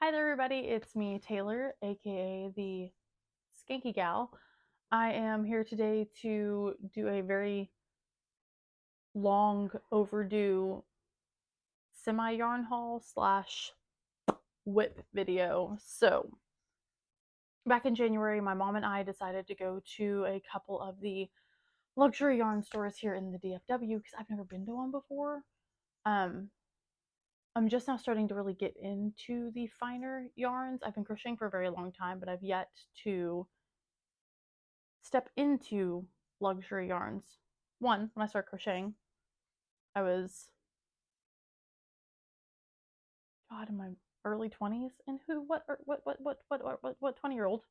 Hi there, everybody. It's me, Taylor, aka the Skanky Gal. I am here today to do a very long overdue semi yarn haul slash whip video. So, back in January, my mom and I decided to go to a couple of the luxury yarn stores here in the DFW because I've never been to one before. Um, I'm just now starting to really get into the finer yarns. I've been crocheting for a very long time, but I've yet to step into luxury yarns. One, when I started crocheting, I was in my early 20s, and what 20-year-old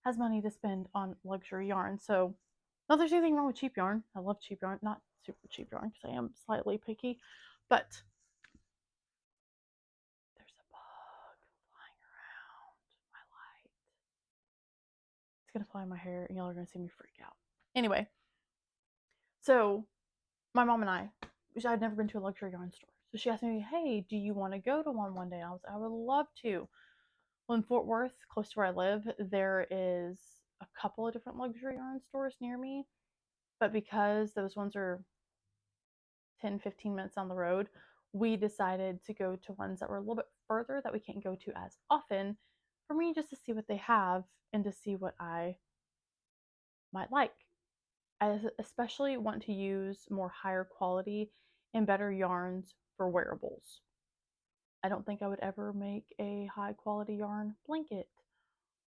has money to spend on luxury yarn? So, not there's anything wrong with cheap yarn. I love cheap yarn, not super cheap yarn because I am slightly picky, but there's a bug flying around my light. It's gonna fly in my hair, and y'all are gonna see me freak out. Anyway, so my mom and I'd never been to a luxury yarn store. So she asked me, hey, do you want to go to one day? And I would love to. Well, in Fort Worth, close to where I live, there is a couple of different luxury yarn stores near me. But because those ones are 10, 15 minutes down the road, we decided to go to ones that were a little bit further that we can't go to as often for me just to see what they have and to see what I might like. I especially want to use more higher quality and better yarns for wearables. I don't think I would ever make a high quality yarn blanket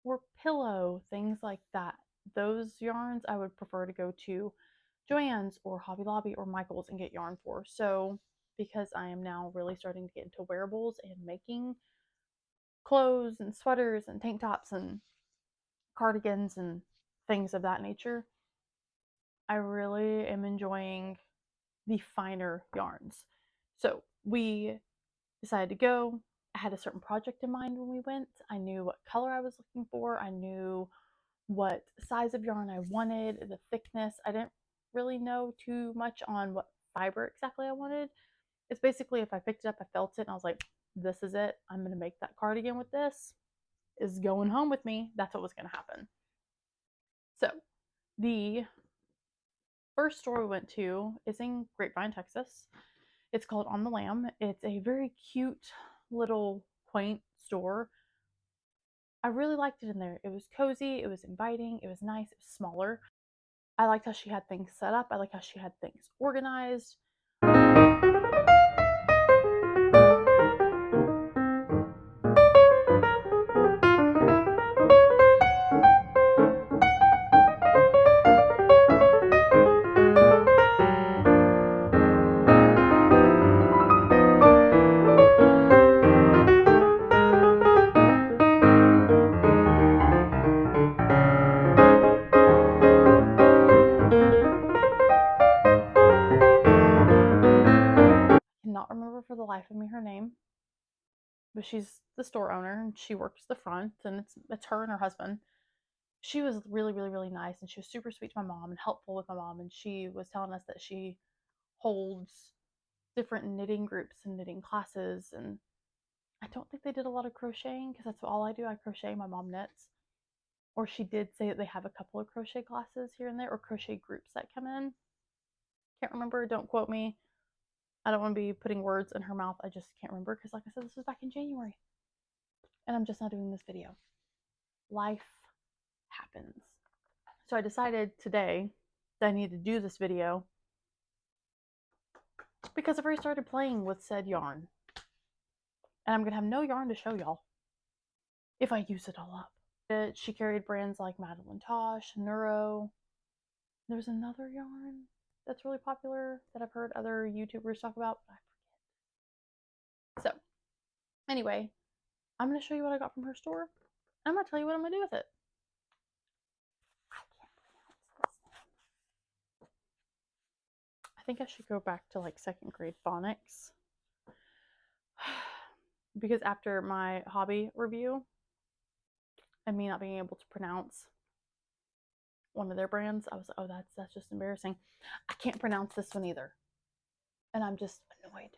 or pillow, things like that. Those yarns I would prefer to go to Joann's or Hobby Lobby or Michael's and get yarn for. So, because I am now really starting to get into wearables and making clothes and sweaters and tank tops and cardigans and things of that nature, I really am enjoying the finer yarns. So we decided to go. I had a certain project in mind when we went. I knew what color I was looking for. I knew what size of yarn I wanted, the thickness. I didn't really know too much on what fiber exactly I wanted. It's basically if I picked it up, I felt it, and I was like, this is it. I'm going to make that cardigan with this. Is going home with me. That's what was going to happen. So the first store we went to is in Grapevine, Texas. It's called On the Lamb. It's a very cute little quaint store. I really liked it in there. It was cozy, it was inviting, it was nice, it was smaller. I liked how she had things set up. I liked how she had things organized. I cannot remember for the life of me her name, but she's the store owner and she works the front, and it's her and her husband. She was really, really, really nice, and she was super sweet to my mom and helpful with my mom. And she was telling us that she holds different knitting groups and knitting classes. And I don't think they did a lot of crocheting because that's all I do. I crochet, my mom knits. Or she did say that they have a couple of crochet classes here and there, or crochet groups that come in. Can't remember. Don't quote me. I don't want to be putting words in her mouth. I just can't remember because, like I said, this was back in January. And I'm just not doing this video. Life happens. So I decided today that I need to do this video because I've already started playing with said yarn. And I'm going to have no yarn to show y'all if I use it all up. She carried brands like Madeline Tosh, Neuro. There's another yarn that's really popular that I've heard other YouTubers talk about, but I forget. So, anyway, I'm going to show you what I got from her store. I'm going to tell you what I'm going to do with it. I think I should go back to like second grade phonics. Because after my hobby review and me not being able to pronounce one of their brands, I was like, oh, that's just embarrassing. I can't pronounce this one either. And I'm just annoyed.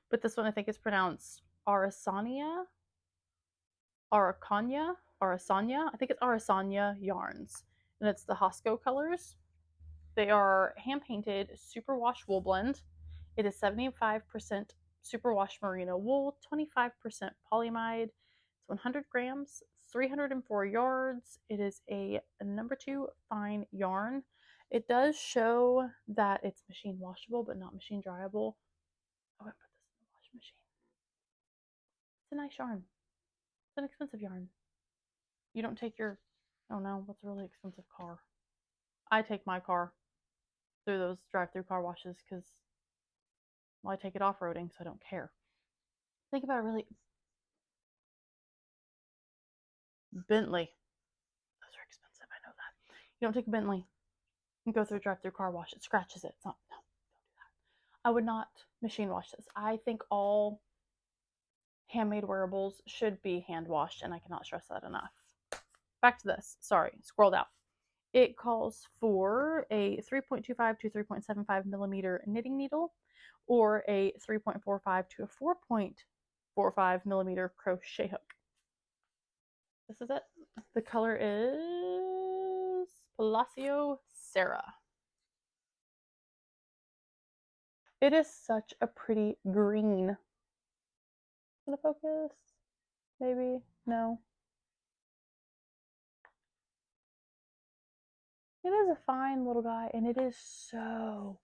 But this one I think is pronounced Arasania. Araucania, Arasanya. I think it's Arasanya yarns, and it's the Hosco colors. They are hand painted superwash wool blend. It is 75% superwash merino wool, 25% polyamide. It's 100 grams, 304 yards. It is a number 2 fine yarn. It does show that it's machine washable, but not machine dryable. Oh, I put this in the washing machine. It's a nice yarn. It's an expensive yarn. You don't take your, oh no, what's a really expensive car? I take my car through those drive-through car washes because, well, I take it off-roading, so I don't care. Think about it really. Bentley. Those are expensive, I know that. You don't take a Bentley and go through a drive-through car wash. It scratches it. It's not, no, don't do that. I would not machine wash this. I think all handmade wearables should be hand washed, and I cannot stress that enough. Back to this. Sorry, scrolled out. It calls for a 3.25 to 3.75 millimeter knitting needle or a 3.45 to a 4.45 millimeter crochet hook. This is it. The color is Palacio Sarah. It is such a pretty green. Gonna focus? Maybe? No. It is a fine little guy, and it is so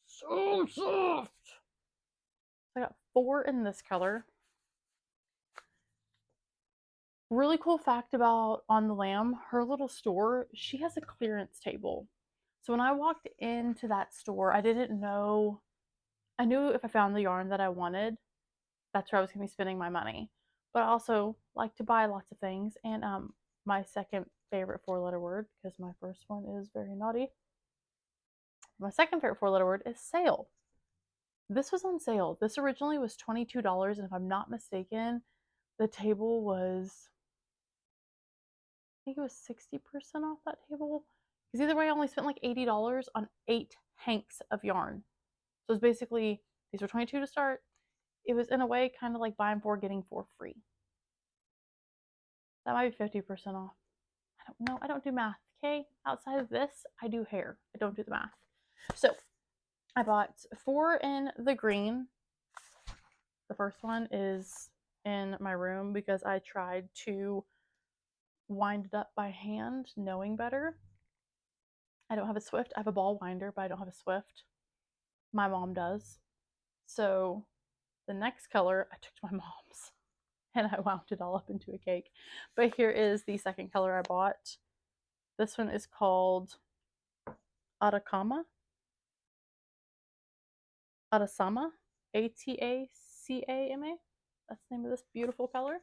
soft. I got 4 in this color. Really cool fact about On the Lamb, her little store, she has a clearance table. So when I walked into that store, I didn't know, I knew if I found the yarn that I wanted, that's where I was going to be spending my money. But I also like to buy lots of things. And my second favorite 4-letter word, because my first one is very naughty, my second favorite 4-letter word is sale. This was on sale. This originally was $22, and if I'm not mistaken, the table was, I think it was 60% off that table. Because either way, I only spent like $80 on 8 hanks of yarn. So it's basically, these were 22 to start. It was in a way kind of like buying 4, getting 4 free. That might be 50% off. I don't know. I don't do math, okay? Outside of this, I do hair. I don't do the math. So I bought 4 in the green. The first one is in my room because I tried to wind it up by hand, knowing better. I don't have a Swift. I have a ball winder, but I don't have a Swift. My mom does. So the next color I took to my mom's and I wound it all up into a cake. But here is the second color I bought. This one is called Atacama. Atacama. Atacama. That's the name of this beautiful color.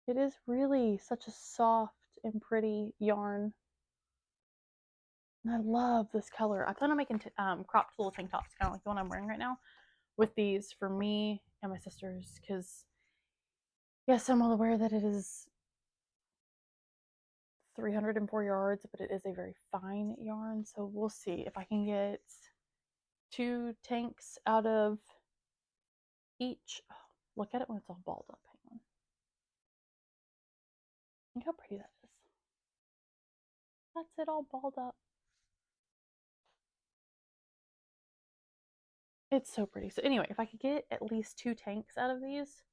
It is really such a soft and pretty yarn. And I love this color. I plan on making cropped little tank tops, kind of like the one I'm wearing right now, with these for me and my sisters. Because, yes, I'm well aware that it is 304 yards, but it is a very fine yarn. So we'll see if I can get 2 tanks out of each. Oh, look at it when it's all balled up. Hang on. Look how pretty that is. That's it all balled up. It's so pretty. So anyway, if I could get at least 2 tanks out of these,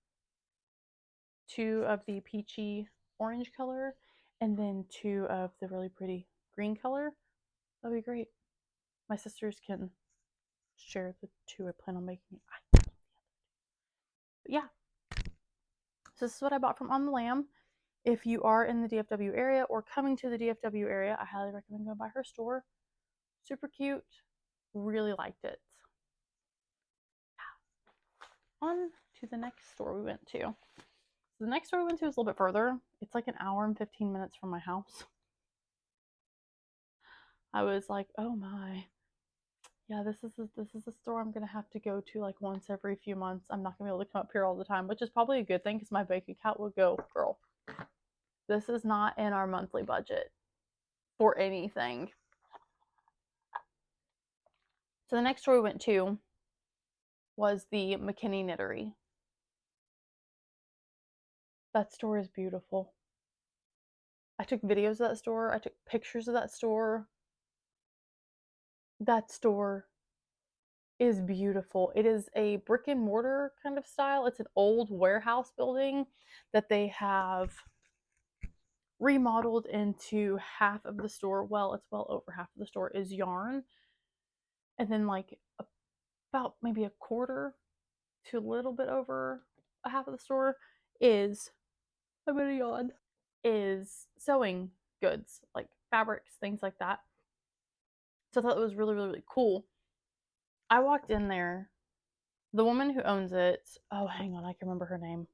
2 of the peachy orange color, and then 2 of the really pretty green color, that'd be great. My sisters can share the 2 I plan on making. But yeah. So this is what I bought from On the Lamb. If you are in the DFW area or coming to the DFW area, I highly recommend going by her store. Super cute. Really liked it. On to the next store we went to. The next store we went to is a little bit further. It's like an hour and 15 minutes from my house. I was like, oh my. Yeah, this is a store I'm gonna have to go to like once every few months. I'm not gonna be able to come up here all the time, which is probably a good thing because my bank account will go, girl, this is not in our monthly budget for anything. So the next store we went to was the McKinney Knittery. That store is beautiful. I took videos of that store. I took pictures of that store. That store is beautiful. It is a brick and mortar kind of style. It's an old warehouse building that they have remodeled into half of the store. Well, it's well over half of the store is yarn. And then like about maybe a quarter to a little bit over a half of the store is, I'm gonna yawn, is sewing goods, like fabrics, things like that. So I thought it was really, really, really cool. I walked in there. The woman who owns it, oh, hang on, I can remember her name.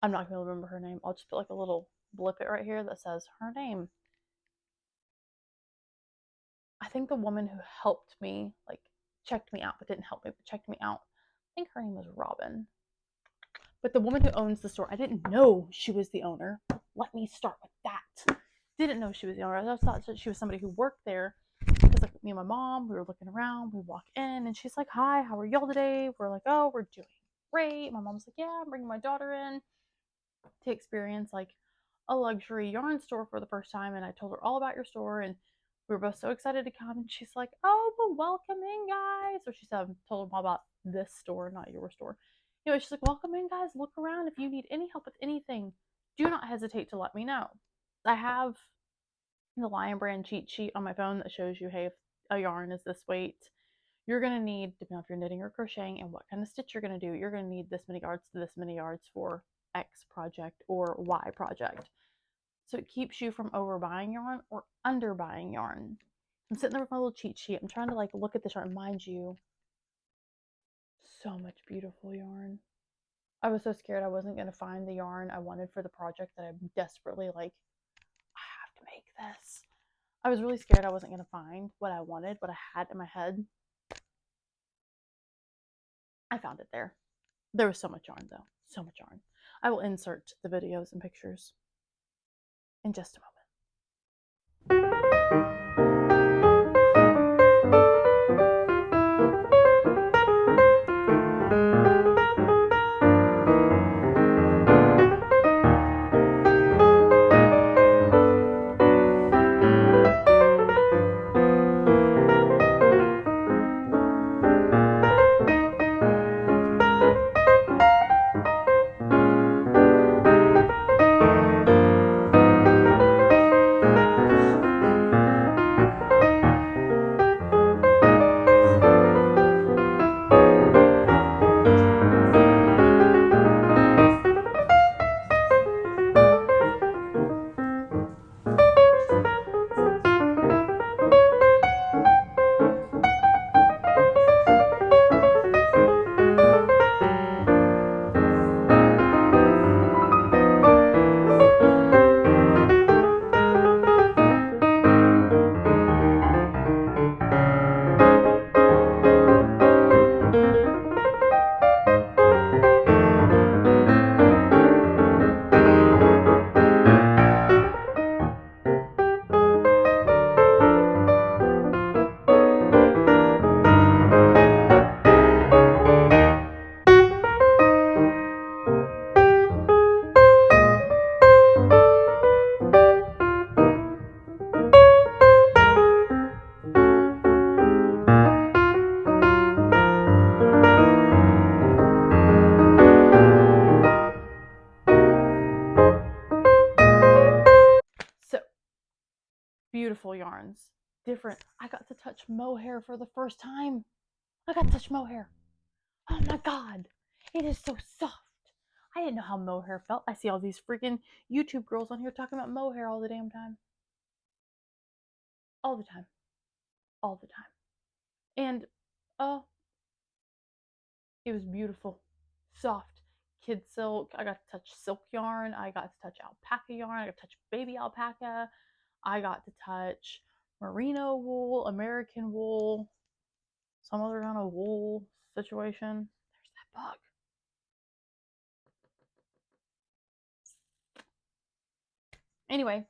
I'm not going to remember her name. I'll just put like a little blip it right here that says her name. I think the woman who helped me, like checked me out, but didn't help me, but checked me out. I think her name was Robin. But the woman who owns the store, I didn't know she was the owner. Let me start with that. Didn't know she was the owner. I just thought that she was somebody who worked there. Because like me and my mom, we were looking around. We walk in, and she's like, "Hi, how are y'all today?" We're like, "Oh, we're doing great." My mom's like, "Yeah, I'm bringing my daughter in to experience like a luxury yarn store for the first time." And I told her all about your store, and we were both so excited to come. And she's like, "Oh, but welcome in, guys." So she said, I told them all about this store, not your store. Anyway, she's like, "Welcome in, guys. Look around. If you need any help with anything, do not hesitate to let me know." I have the Lion Brand cheat sheet on my phone that shows you, hey, if a yarn is this weight, you're going to need, depending on if you're knitting or crocheting and what kind of stitch you're going to do, you're going to need this many yards to this many yards for X project or Y project. So it keeps you from overbuying yarn or underbuying yarn. I'm sitting there with my little cheat sheet. I'm trying to like look at this yarn. Mind you, so much beautiful yarn. I was so scared I wasn't going to find the yarn I wanted for the project that I'm desperately like, I have to make this. I was really scared I wasn't going to find what I wanted, what I had in my head. I found it there. There was so much yarn though. So much yarn. I will insert the videos and pictures in just a moment. So, beautiful yarns. Different. I got to touch mohair for the first time. I got to touch mohair. Oh my god. It is so soft. I didn't know how mohair felt. I see all these freaking YouTube girls on here talking about mohair all the damn time. All the time. All the time. And, oh, it was beautiful. Soft. Kid silk. I got to touch silk yarn. I got to touch alpaca yarn. I got to touch baby alpaca. I got to touch merino wool, American wool, some other kind of wool situation. There's that bug. Anyway,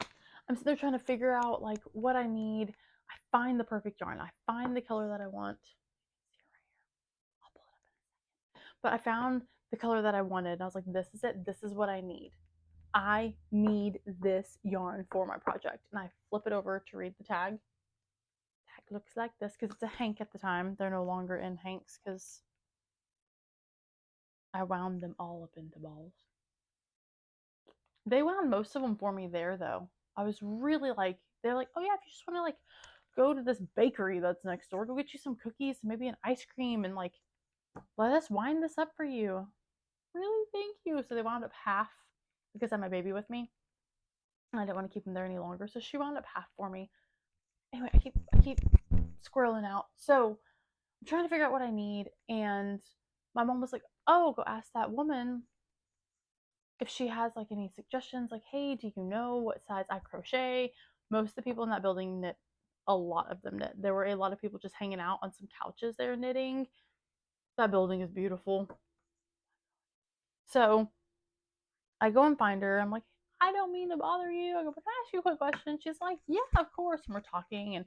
I'm sitting there trying to figure out like what I need. I find the perfect yarn. I find the color that I want. I'll pull it up in a second. But I found the color that I wanted. And I was like, this is it. This is what I need. I need this yarn for my project. And I flip it over to read the tag. Tag looks like this because it's a Hank at the time. They're no longer in Hanks because I wound them all up into balls. They wound most of them for me there though. I was really like, they're like, oh yeah, if you just want to like go to this bakery that's next door, go get you some cookies, maybe an ice cream, and like let us wind this up for you. Really, thank you. So they wound up half because I had my baby with me. And I didn't want to keep him there any longer. So she wound up half for me. Anyway, I keep squirreling out. So I'm trying to figure out what I need. And my mom was like, oh, go ask that woman if she has like any suggestions, like, hey, do you know what size I crochet? Most of the people in that building knit, a lot of them knit. There were a lot of people just hanging out on some couches there knitting. That building is beautiful. So I go and find her. I'm like, I don't mean to bother you. I go, but can I ask you a quick question? She's like, yeah, of course. And we're talking, and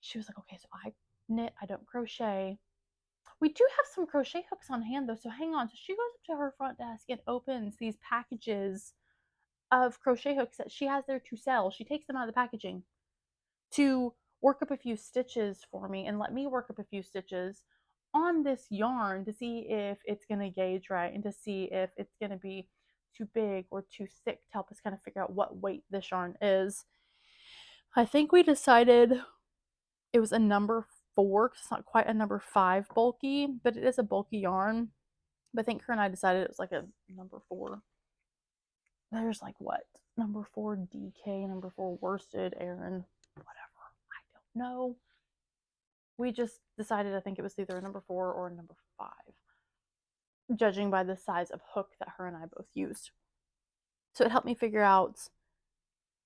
she was like, okay, so I knit, I don't crochet. We do have some crochet hooks on hand though, so hang on. So she goes up to her front desk and opens these packages of crochet hooks that she has there to sell. She takes them out of the packaging to work up a few stitches for me and let me work up a few stitches on this yarn to see if it's going to gauge right and to see if it's going to be too big or too thick to help us kind of figure out what weight this yarn is. I think we decided it was a number 4. It's not quite a number 5 bulky, but it is a bulky yarn. But I think her and I decided it was like a number 4. There's like what? Number 4 DK, number 4 worsted, Aran, whatever. I don't know. We just decided I think it was either a number 4 or a number 5, judging by the size of hook that her and I both used. So it helped me figure out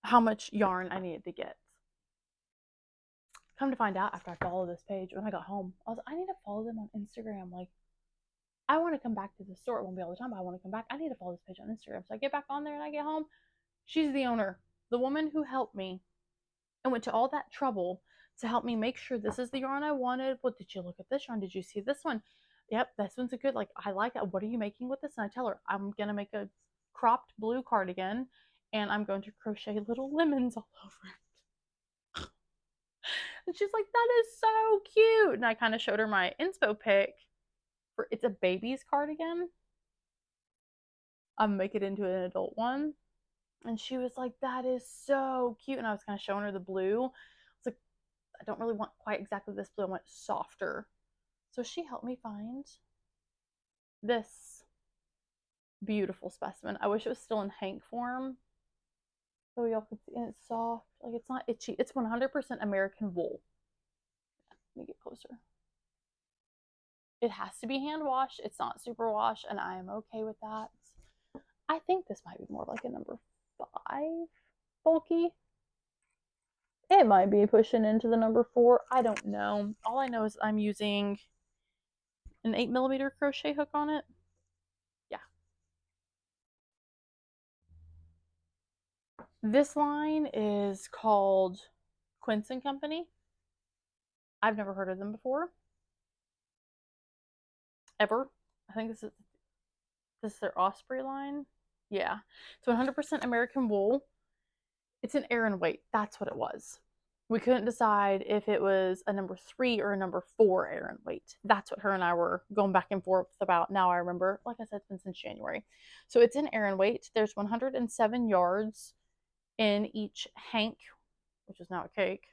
how much yarn I needed to get. Come to find out after I followed this page, when I got home, I was like, I need to follow them on Instagram. Like, I want to come back to the store. It won't be all the time, but I want to come back. I need to follow this page on Instagram. So I get back on there and I get home. She's the owner, the woman who helped me and went to all that trouble to help me make sure this is the yarn I wanted. What, did you look at this yarn? Did you see this one? Yep, this one's a good, like, I like it. What are you making with this? And I tell her, I'm going to make a cropped blue cardigan and I'm going to crochet little lemons all over it. And she's like, that is so cute. And I kind of showed her my inspo pic for, it's a baby's cardigan. I'm make it into an adult one. And she was like, that is so cute. And I was kind of showing her the blue. It's like, I don't really want quite exactly this blue. I want softer. So she helped me find this beautiful specimen. I wish it was still in Hank form, so y'all could see. And it's soft. Like, it's not itchy. It's 100% American wool. Let me get closer. It has to be hand washed. It's not super wash, and I am okay with that. I think this might be more like a number 5 bulky. It might be pushing into the number 4. I don't know. All I know is I'm using an 8mm crochet hook on it. Yeah. This line is called Quince & Company. I've never heard of them before. Ever. I think this is their Osprey line. Yeah. It's 100% American wool. It's an Aran weight. That's what it was. We couldn't decide if it was a number 3 or a number 4 Aran weight. That's what her and I were going back and forth about. Now I remember. Like I said, it's been since January. So it's an Aran weight. There's 107 yards in each hank, which is now a cake.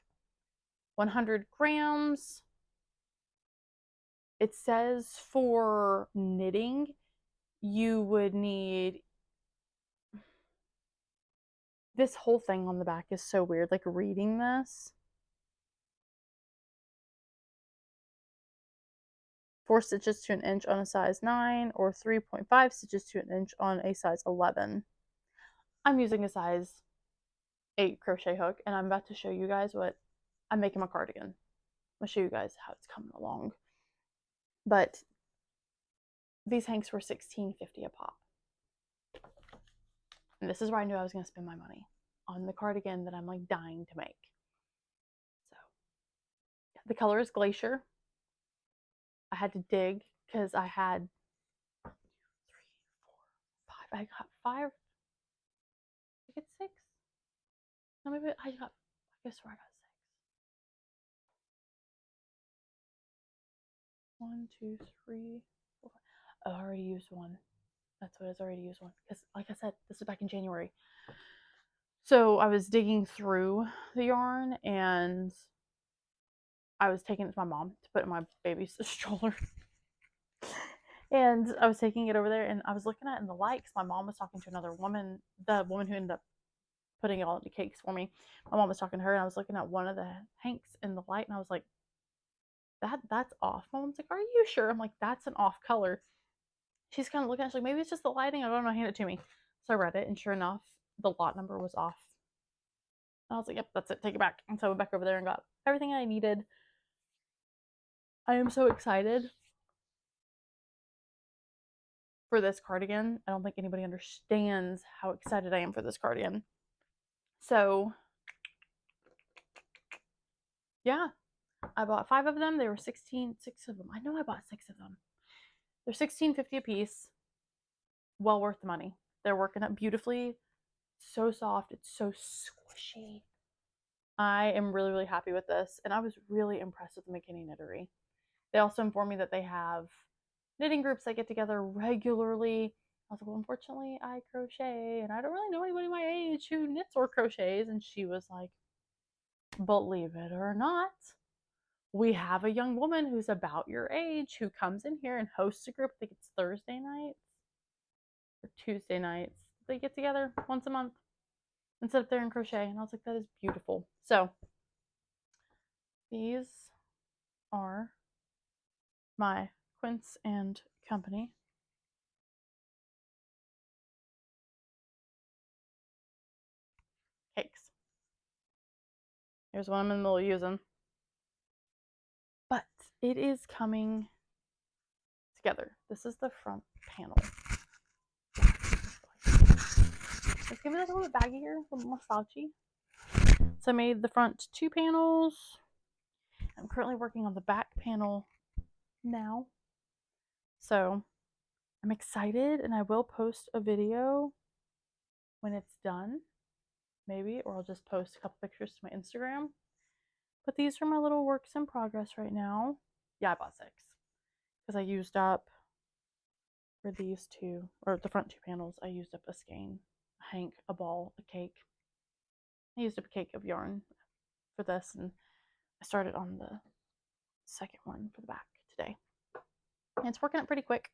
100 grams. It says for knitting, you would need, this whole thing on the back is so weird, like reading this. 4 stitches to an inch on a size 9 or 3.5 stitches to an inch on a size 11. I'm using a size 8 crochet hook, and I'm about to show you guys what I'm making my cardigan. I'll show you guys how it's coming along. But these hanks were $16.50 a pop. And this is where I knew I was going to spend my money, on the cardigan that I'm like dying to make. So The color is Glacier. I had to dig because I had 3, 4, 5. I got 5. I get 6. No, maybe I guess where I got 6. 1, 2, 3, 4. I already used one. That's what I already used one. Because, like I said, this was back in January. So I was digging through the yarn and I was taking it to my mom to put in my baby's stroller. And I was taking it over there and I was looking at it in the light because my mom was talking to another woman, the woman who ended up putting it all into cakes for me. My mom was talking to her and I was looking at one of the hanks in the light and I was like, that's off. My mom's like, are you sure? I'm like, that's an off color. She's kind of looking at it, she's like, maybe it's just the lighting. I don't know, hand it to me. So I read it and sure enough, the lot number was off. And I was like, yep, that's it, take it back. And so I went back over there and got everything I needed. I am so excited for this cardigan. I don't think anybody understands how excited I am for this cardigan. So yeah, I bought 5 of them. They were 16, 6 of them. I know I bought 6 of them. They're $16.50 a piece. Well worth the money. They're working up beautifully. So soft. It's so squishy. I am really, really happy with this. And I was really impressed with the McKinney Knittery. They also informed me that they have knitting groups that get together regularly. I was like, well, unfortunately, I crochet, and I don't really know anybody my age who knits or crochets. And she was like, believe it or not, we have a young woman who's about your age who comes in here and hosts a group. I think it's Thursday nights or Tuesday nights. They get together once a month and sit up there and crochet. And I was like, that is beautiful. So these are my Quince and Company cakes. Here's one I'm in the middle of using. But it is coming together. This is the front panel. Let's give it a little bit baggier, a little more slouchy. So I made the front 2 panels. I'm currently working on the back panel now. So I'm excited and I will post a video when it's done, maybe, or I'll just post a couple pictures to my Instagram. But these are my little works in progress right now. Yeah, I bought 6 because I used up for these 2, or the front 2 panels, I used up a skein, a hank, a ball, a cake. I used up a cake of yarn for this, and I started on the second one for the back today. And it's working out pretty quick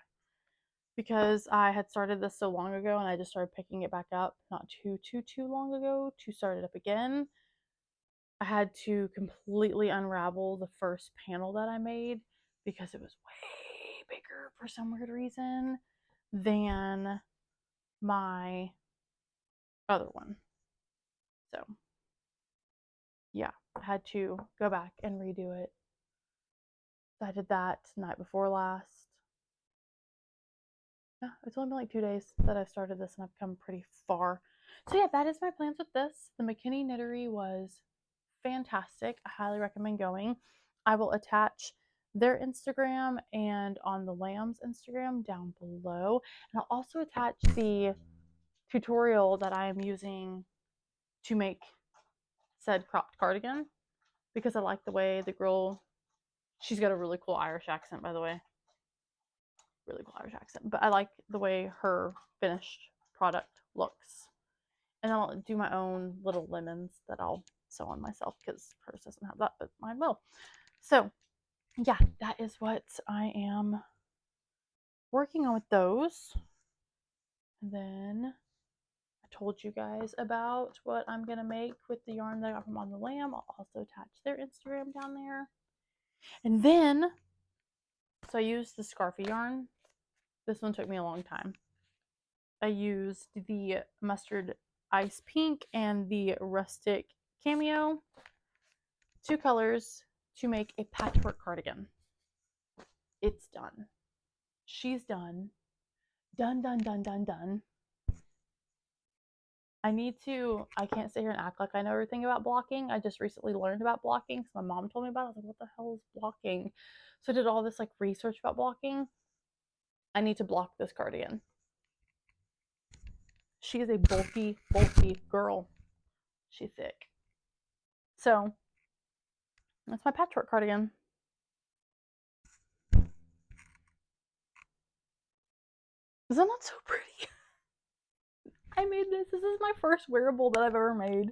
because I had started this so long ago and I just started picking it back up not too long ago to start it up again. I had to completely unravel the first panel that I made because it was way bigger for some weird reason than my other one. So yeah, I had to go back and redo it. So I did that night before last. Yeah, it's only been like 2 days that I started this and I've come pretty far. So yeah, that is my plans with this. The McKinney Knittery was fantastic. I highly recommend going. I will attach their Instagram and on the Lamb's Instagram down below. And I'll also attach the tutorial that I am using to make said cropped cardigan because I like the way the girl, she's got a really cool Irish accent, by the way. Really cool Irish accent, but I like the way her finished product looks. And I'll do my own little lemons that I'll sew on myself because hers doesn't have that, but mine will. So yeah, that is what I am working on with those. And then I told you guys about what I'm gonna make with the yarn that I got from On the Lamb. I'll also attach their Instagram down there. And then, so I used the Scarfy yarn. This one took me a long time. I used the Mustard Ice Pink and the Rustic Cameo, 2 colors, to make a patchwork cardigan. It's done. She's done. Done. I can't sit here and act like I know everything about blocking. I just recently learned about blocking because my mom told me about it. I was like, what the hell is blocking? So I did all this like research about blocking. I need to block this cardigan. She is a bulky, bulky girl. She's thick. So that's my patchwork cardigan. Is that not so pretty? I made this. This is my first wearable that I've ever made.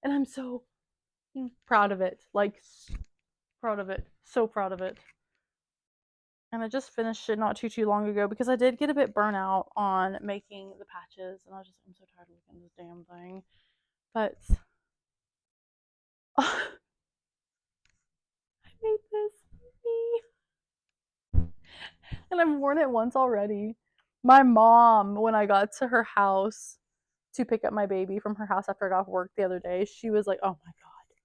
And I'm so proud of it. Like, proud of it. So proud of it. And I just finished it not too long ago because I did get a bit burnt out on making the patches. And I'm so tired of looking at this damn thing. But I made this for me. And I've worn it once already. My mom, when I got to her house to pick up my baby from her house after I got off work the other day, she was like, oh my God,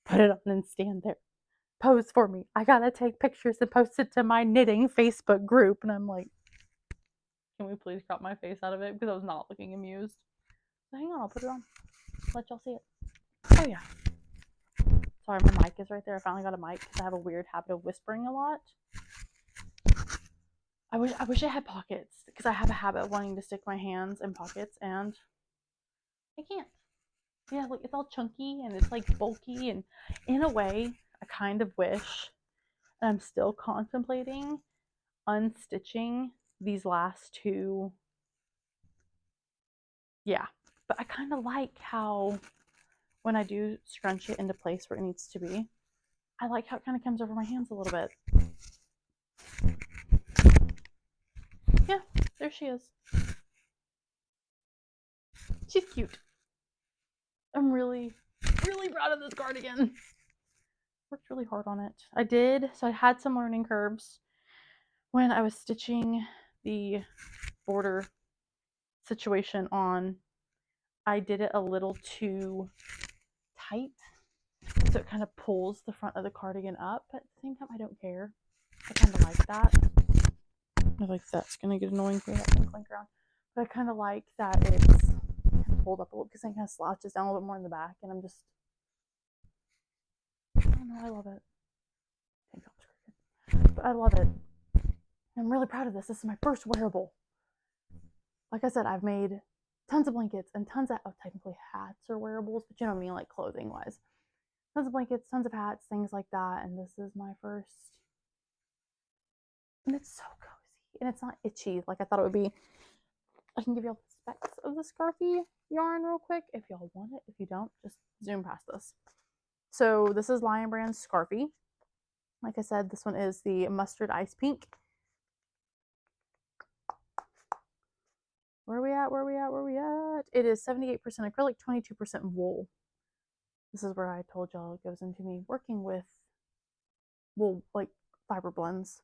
put it on and stand there. Pose for me. I gotta take pictures and post it to my knitting Facebook group. And I'm like, can we please crop my face out of it? Because I was not looking amused. So hang on, I'll put it on. Let y'all see it. Oh yeah. Sorry, my mic is right there. I finally got a mic because I have a weird habit of whispering a lot. I wish I had pockets because I have a habit of wanting to stick my hands in pockets and I can't. Yeah, look, it's all chunky and it's like bulky, and in a way, I kind of wish, and I'm still contemplating unstitching these last two. Yeah, but I kind of like how when I do scrunch it into place where it needs to be, I like how it kind of comes over my hands a little bit. Yeah, there she is. She's cute. I'm really, really proud of this cardigan. Worked really hard on it. So I had some learning curves when I was stitching the border situation on. I did it a little too tight, so it kind of pulls the front of the cardigan up, but at the same time I don't care. I kind of like that. I like that's gonna get annoying for that thing clink around, but I kind of like that it's pulled up a little because it kind of slouches down a little bit more in the back, and I'm just, I don't know, I love it. But I love it. I'm really proud of this. This is my first wearable. Like I said, I've made tons of blankets and tons of, technically hats or wearables, but you know what I mean, like clothing wise. Tons of blankets, tons of hats, things like that. And this is my first. And it's so cozy. And it's not itchy like I thought it would be. I can give you all the specs of the Scarfy yarn real quick if y'all want it. If you don't, just zoom past this. So this is Lion Brand Scarfy. Like I said, this one is the mustard ice pink. Where are we at? It is 78% acrylic, 22% wool. This is where I told y'all it goes into me working with wool, like fiber blends.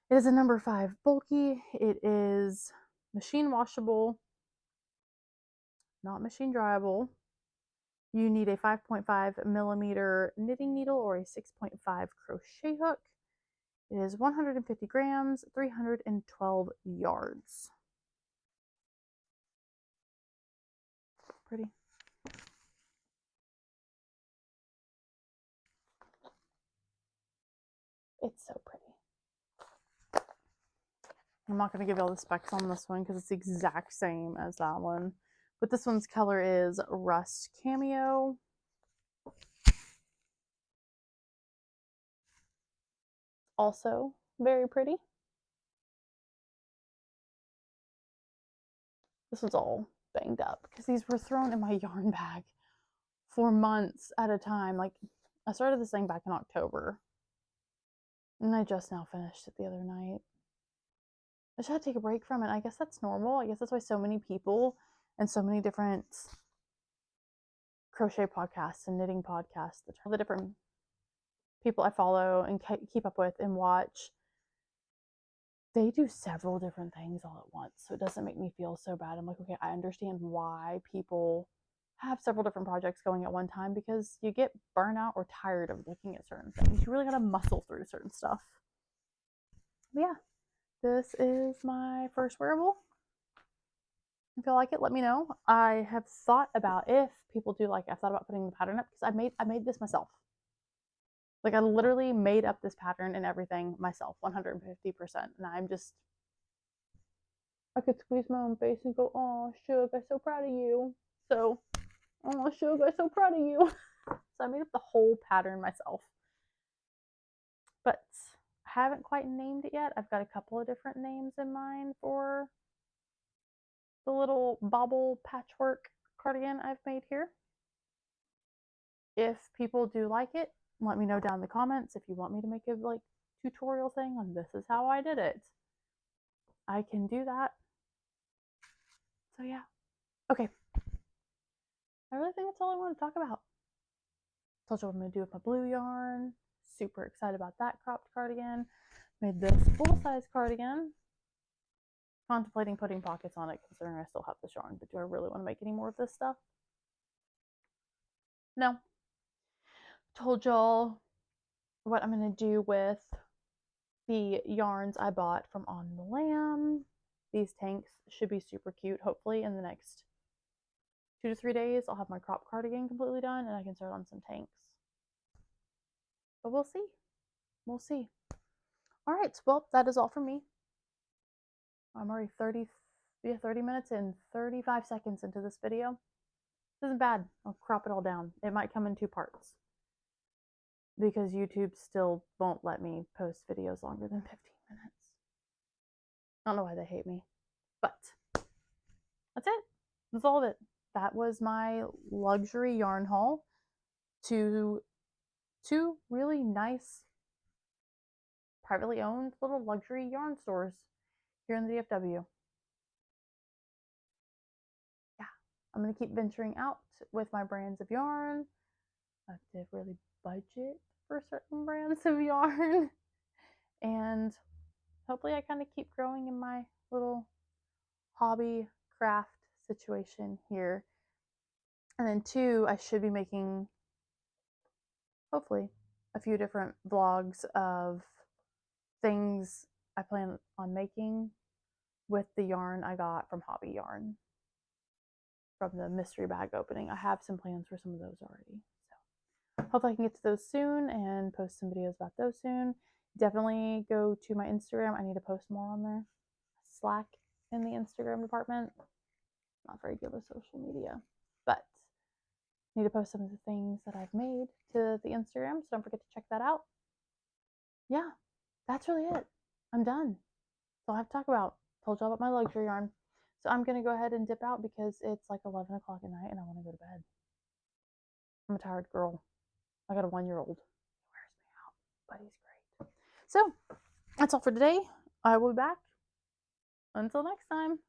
It is a number 5 bulky. It is machine washable, not machine dryable. You need a 5.5 millimeter knitting needle or a 6.5 crochet hook. It is 150 grams, 312 yards. Pretty. It's so pretty. I'm not going to give you all the specs on this one because it's the exact same as that one. But this one's color is Rust Cameo. Also very pretty. This one's all banged up because these were thrown in my yarn bag for months at a time. Like, I started this thing back in October and I just now finished it the other night. I just had to take a break from it. I guess that's normal. I guess that's why so many people and so many different crochet podcasts and knitting podcasts, all the different people I follow and keep up with and watch, they do several different things all at once. So it doesn't make me feel so bad. I'm like, okay, I understand why people have several different projects going at one time because you get burnout or tired of looking at certain things. You really got to muscle through certain stuff. But yeah, this is my first wearable. If you like it, let me know. I have thought about if people do like it, I've thought about putting the pattern up because I made this myself. Like I literally made up this pattern and everything myself, 150%. And I could squeeze my own face and go, "Oh, Shug, I'm so proud of you." So, "Oh, Shug, I'm so proud of you." So I made up the whole pattern myself. But I haven't quite named it yet. I've got a couple of different names in mind for the little bobble patchwork cardigan I've made here. If people do like it, let me know down in the comments if you want me to make a like tutorial thing on this is how I did it. I can do that. So yeah. Okay. I really think that's all I want to talk about. Told you what I'm going to do with my blue yarn. Super excited about that cropped cardigan. Made this full-size cardigan. Contemplating putting pockets on it considering I still have this yarn, but do I really want to make any more of this stuff? No. Told y'all what I'm going to do with the yarns I bought from On the Lamb. These tanks should be super cute. Hopefully in the next 2 to 3 days I'll have my crop cardigan completely done and I can start on some tanks. But we'll see. We'll see. All right, well, that is all from me. I'm already 30 minutes and 35 seconds into this video. This isn't bad. I'll crop it all down. It might come in 2 parts because YouTube still won't let me post videos longer than 15 minutes. I don't know why they hate me, but that's it. That's all of it. That was my luxury yarn haul to 2 really nice privately owned little luxury yarn stores here in the DFW. Yeah, I'm going to keep venturing out with my brands of yarn. I have to really budget for certain brands of yarn. And hopefully I kind of keep growing in my little hobby craft situation here. And then 2, I should be making, hopefully, a few different vlogs of things I plan on making with the yarn I got from Hobby Yarn from the mystery bag opening. I have some plans for some of those already. So hopefully I can get to those soon and post some videos about those soon. Definitely go to my Instagram. I need to post more on there. Slack in the Instagram department. Not very good with social media, but need to post some of the things that I've made to the Instagram, so don't forget to check that out. Yeah, that's really it. I'm done. That's all I have to talk about. Told y'all about my luxury yarn. So I'm going to go ahead and dip out because it's like 11 o'clock at night and I want to go to bed. I'm a tired girl. I got a 1-year-old. He wears me out, but he's great. So that's all for today. I will be back. Until next time.